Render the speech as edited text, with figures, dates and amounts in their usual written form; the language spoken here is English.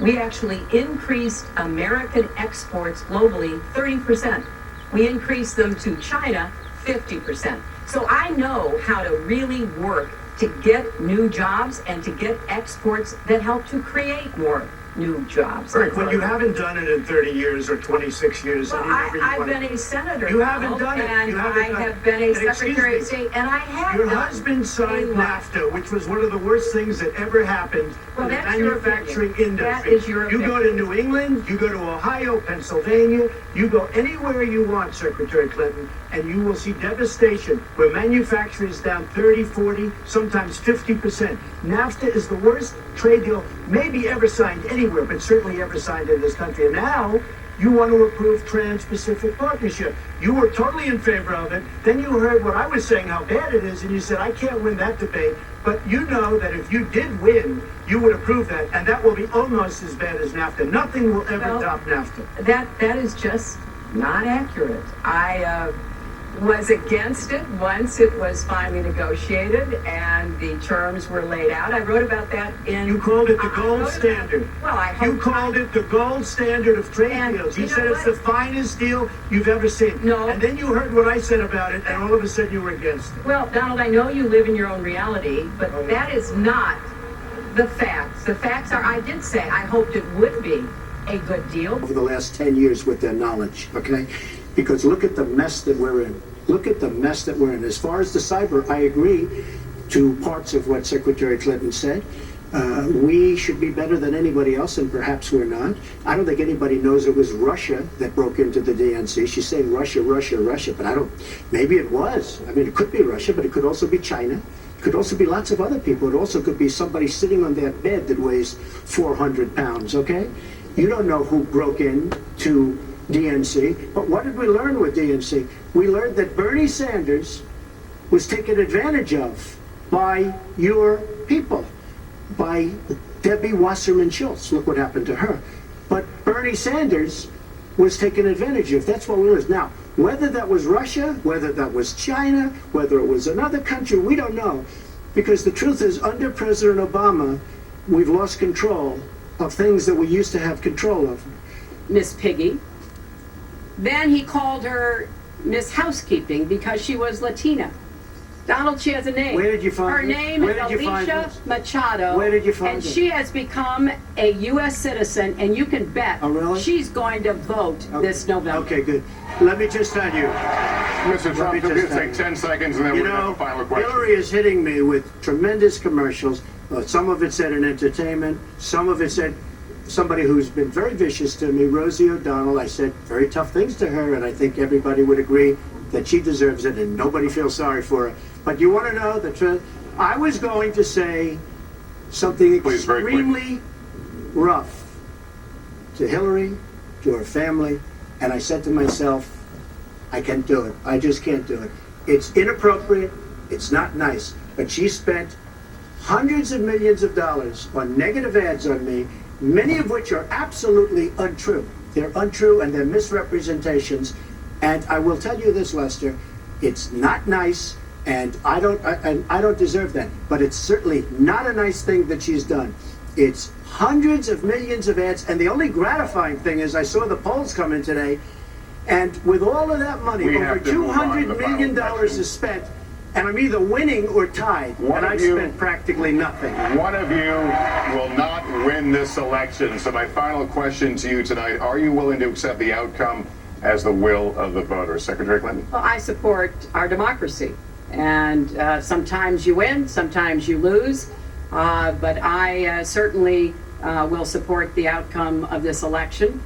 We actually increased American exports globally 30%. We increased them to China 50%. So I know how to really work to get new jobs and to get exports that help to create more new jobs. Right, when you haven't done it in 30 years or 26 years. Well, I've been a senator. You haven't done it. And I have been a Secretary of State, and I have Your husband signed NAFTA, which was one of the worst things that ever happened in the manufacturing industry. That is your opinion. You go to New England, you go to Ohio, Pennsylvania, you go anywhere you want, Secretary Clinton, and you will see devastation where manufacturing is down 30, 40, sometimes 50%. NAFTA is the worst trade deal maybe ever signed anywhere, but certainly ever signed in this country. And now you want to approve Trans-Pacific Partnership. You were totally in favor of it. Then you heard what I was saying, how bad it is, and you said, I can't win that debate. But you know that if you did win, you would approve that, and that will be almost as bad as NAFTA. Nothing will ever top NAFTA. That is just not accurate. I was against it once it was finally negotiated and the terms were laid out. I wrote about that in... You called it the gold standard. Well, I hope... You called it the gold standard of trade deals. You said it's the finest deal you've ever seen. No. And then you heard what I said about it, and all of a sudden you were against it. Well, Donald, I know you live in your own reality, but that is not the facts. The facts are, I did say I hoped it would be a good deal. Over the last 10 years with their knowledge, okay? Because look at the mess that we're in. Look at the mess that we're in. As far as the cyber, I agree to parts of what Secretary Clinton said. We should be better than anybody else, and perhaps we're not. I don't think anybody knows it was Russia that broke into the DNC. She's saying Russia, Russia, Russia, but I don't, maybe it was. I mean, it could be Russia, but it could also be China. It could also be lots of other people. It also could be somebody sitting on that bed that weighs 400 pounds, okay? You don't know who broke in to DNC, but what did we learn with DNC? We learned that Bernie Sanders was taken advantage of by your people, by Debbie Wasserman Schultz. Look what happened to her. But Bernie Sanders was taken advantage of. That's what we learned. Now, whether that was Russia, whether that was China, whether it was another country, we don't know. Because the truth is, under President Obama, we've lost control of things that we used to have control of. Miss Piggy. Then he called her Miss Housekeeping because she was Latina. Donald, she has a name. Where did you find her this? name Where is did you find Alicia this? Machado. Where did you find and this? she has become a U.S. citizen, and you can bet she's going to vote this November. Okay, good. Let me just tell you. Mr. Trump, if you take 10 seconds and then we'll have a final question. Hillary is hitting me with tremendous commercials. Some of it said in entertainment. Some of it said somebody who's been very vicious to me, Rosie O'Donnell. I said very tough things to her, and I think everybody would agree that she deserves it, and nobody feels sorry for her. But you want to know the truth? I was going to say something extremely rough to Hillary, to her family, and I said to myself, I can't do it. I just can't do it. It's inappropriate. It's not nice. But she spent hundreds of millions of dollars on negative ads on me, many of which are absolutely untrue. They're untrue and they're misrepresentations. And I will tell you this, Lester, it's not nice, and I don't deserve that. But it's certainly not a nice thing that she's done. It's hundreds of millions of ads, and the only gratifying thing is I saw the polls come in today, and with all of that money, over $200 million is spent, and I'm either winning or tied, and I've spent practically nothing. One of you will not win this election. So my final question to you tonight, are you willing to accept the outcome as the will of the voters? Secretary Clinton? Well, I support our democracy. And sometimes you win, sometimes you lose. But I certainly will support the outcome of this election.